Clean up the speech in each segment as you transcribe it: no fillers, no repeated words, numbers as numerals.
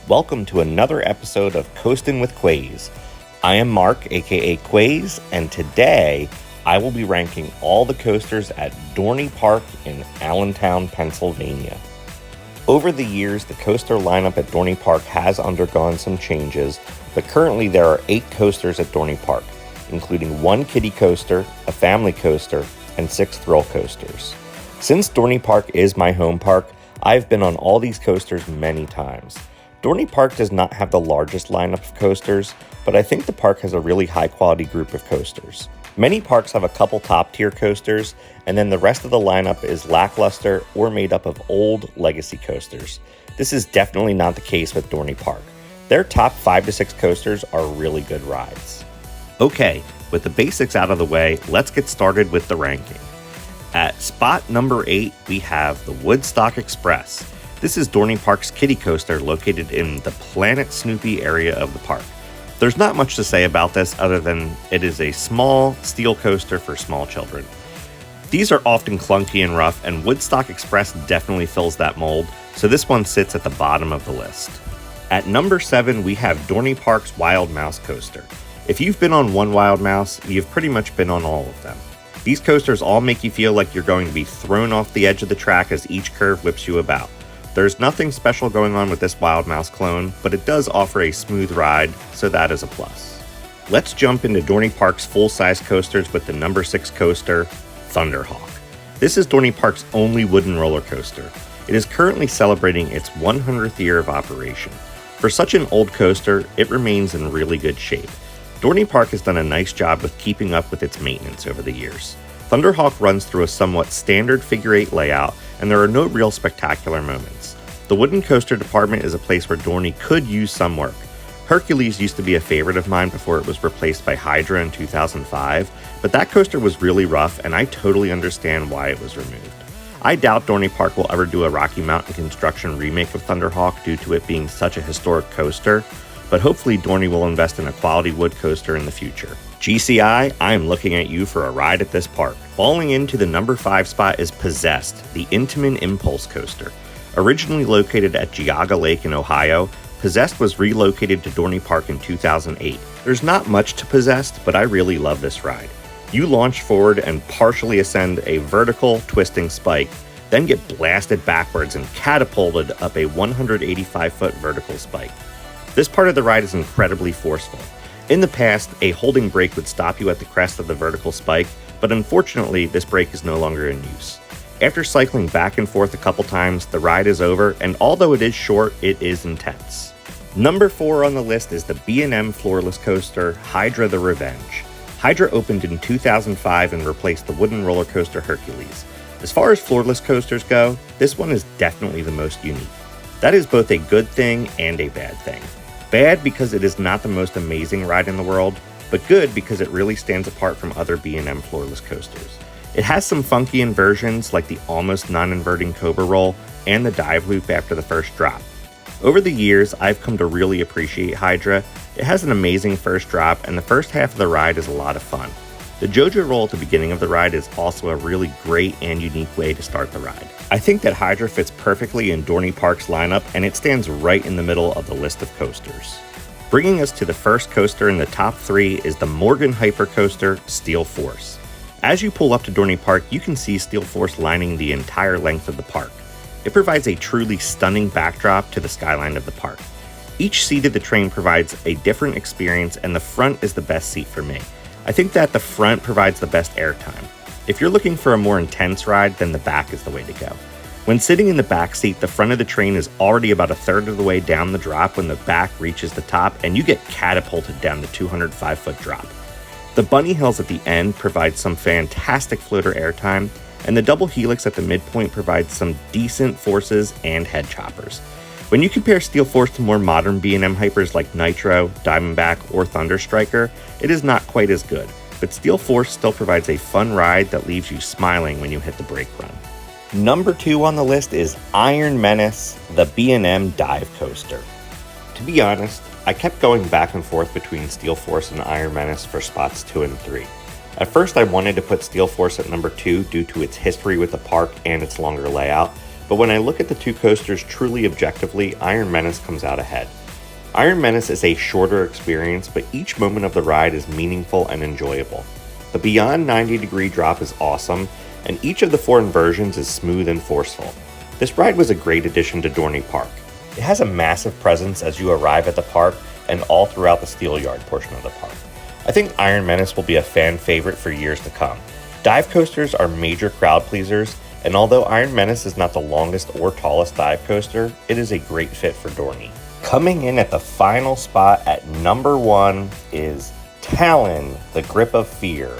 Welcome to another episode of Coastin With Quayz. I am Mark, aka Quayz, and today I will be ranking all the coasters at Dorney Park in Allentown, Pennsylvania. Over the years, the coaster lineup at Dorney Park has undergone some changes, but currently there are 8 coasters at Dorney Park, including 1 kiddie coaster, a family coaster, and 6 thrill coasters. Since Dorney Park is my home park, I've been on all these coasters many times. Dorney Park does not have the largest lineup of coasters, but I think the park has a really high quality group of coasters. Many parks have a couple top tier coasters, and then the rest of the lineup is lackluster or made up of old legacy coasters. This is definitely not the case with Dorney Park. Their top 5 to 6 coasters are really good rides. Okay, with the basics out of the way, let's get started with the ranking. At spot number 8, we have the Woodstock Express. This is Dorney Park's kiddie coaster located in the Planet Snoopy area of the park. There's not much to say about this other than it is a small steel coaster for small children. These are often clunky and rough, and Woodstock Express definitely fills that mold, so this one sits at the bottom of the list. At number 7, we have Dorney Park's Wild Mouse Coaster. If you've been on one Wild Mouse, you've pretty much been on all of them. These coasters all make you feel like you're going to be thrown off the edge of the track as each curve whips you about. There's nothing special going on with this Wild Mouse clone, but it does offer a smooth ride, so that is a plus. Let's jump into Dorney Park's full-size coasters with the number 6 coaster, Thunderhawk. This is Dorney Park's only wooden roller coaster. It is currently celebrating its 100th year of operation. For such an old coaster, it remains in really good shape. Dorney Park has done a nice job with keeping up with its maintenance over the years. Thunderhawk runs through a somewhat standard figure-8 layout, and there are no real spectacular moments. The wooden coaster department is a place where Dorney could use some work. Hercules used to be a favorite of mine before it was replaced by Hydra in 2005, but that coaster was really rough, and I totally understand why it was removed. I doubt Dorney Park will ever do a Rocky Mountain construction remake of Thunderhawk due to it being such a historic coaster, but hopefully Dorney will invest in a quality wood coaster in the future. GCI, I'm looking at you for a ride at this park. Falling into the number 5 spot is Possessed, the Intamin Impulse Coaster. Originally located at Geauga Lake in Ohio, Possessed was relocated to Dorney Park in 2008. There's not much to Possessed, but I really love this ride. You launch forward and partially ascend a vertical twisting spike, then get blasted backwards and catapulted up a 185-foot vertical spike. This part of the ride is incredibly forceful. In the past, a holding brake would stop you at the crest of the vertical spike, but unfortunately, this brake is no longer in use. After cycling back and forth a couple times, the ride is over, and although it is short, it is intense. Number 4 on the list is the B&M floorless coaster, Hydra the Revenge. Hydra opened in 2005 and replaced the wooden roller coaster Hercules. As far as floorless coasters go, this one is definitely the most unique. That is both a good thing and a bad thing. Bad because it is not the most amazing ride in the world, but good because it really stands apart from other B&M floorless coasters. It has some funky inversions like the almost non-inverting Cobra Roll and the dive loop after the first drop. Over the years, I've come to really appreciate Hydra. It has an amazing first drop, and the first half of the ride is a lot of fun. The JoJo roll at the beginning of the ride is also a really great and unique way to start the ride. I think that Hydra fits perfectly in Dorney Park's lineup, and it stands right in the middle of the list of coasters. Bringing us to the first coaster in the top 3 is the Morgan Hyper Coaster Steel Force. As you pull up to Dorney Park, you can see Steel Force lining the entire length of the park. It provides a truly stunning backdrop to the skyline of the park. Each seat of the train provides a different experience, and the front is the best seat for me. I think that the front provides the best airtime. If you're looking for a more intense ride, then the back is the way to go. When sitting in the back seat, the front of the train is already about a third of the way down the drop when the back reaches the top, and you get catapulted down the 205-foot drop. The bunny hills at the end provide some fantastic floater airtime, and the double helix at the midpoint provides some decent forces and head choppers. When you compare Steel Force to more modern B&M hypers like Nitro, Diamondback, or Thunderstriker, it is not quite as good, but Steel Force still provides a fun ride that leaves you smiling when you hit the brake run. Number 2 on the list is Iron Menace, the B&M Dive Coaster. To be honest, I kept going back and forth between Steel Force and Iron Menace for spots 2 and 3. At first I wanted to put Steel Force at number 2 due to its history with the park and its longer layout, but when I look at the two coasters truly objectively, Iron Menace comes out ahead. Iron Menace is a shorter experience, but each moment of the ride is meaningful and enjoyable. The Beyond 90-degree drop is awesome, and each of the 4 inversions is smooth and forceful. This ride was a great addition to Dorney Park. It has a massive presence as you arrive at the park and all throughout the Steelyard portion of the park. I think Iron Menace will be a fan favorite for years to come. Dive coasters are major crowd pleasers, and although Iron Menace is not the longest or tallest dive coaster, it is a great fit for Dorney. Coming in at the final spot at number 1 is Talon, the Grip of Fear.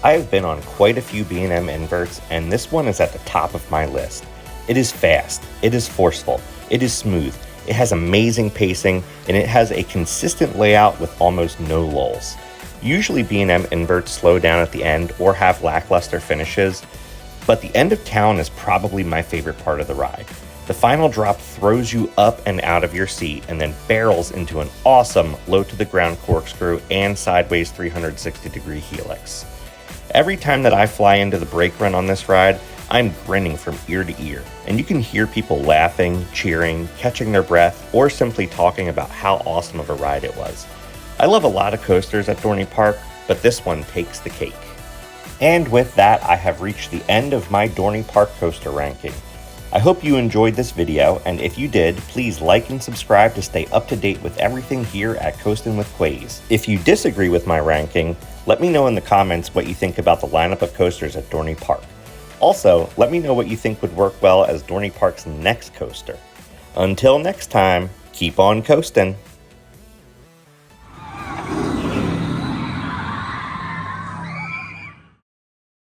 I have been on quite a few B&M inverts, and this one is at the top of my list. It is fast, it is forceful, it is smooth, it has amazing pacing, and it has a consistent layout with almost no lulls. Usually B&M inverts slow down at the end or have lackluster finishes, but the end of Talon is probably my favorite part of the ride. The final drop throws you up and out of your seat and then barrels into an awesome low-to-the-ground corkscrew and sideways 360-degree helix. Every time that I fly into the brake run on this ride, I'm grinning from ear to ear, and you can hear people laughing, cheering, catching their breath, or simply talking about how awesome of a ride it was. I love a lot of coasters at Dorney Park, but this one takes the cake. And with that, I have reached the end of my Dorney Park coaster ranking. I hope you enjoyed this video, and if you did, please like and subscribe to stay up to date with everything here at Coastin With Quayz. If you disagree with my ranking, let me know in the comments what you think about the lineup of coasters at Dorney Park. Also, let me know what you think would work well as Dorney Park's next coaster. Until next time, keep on coasting.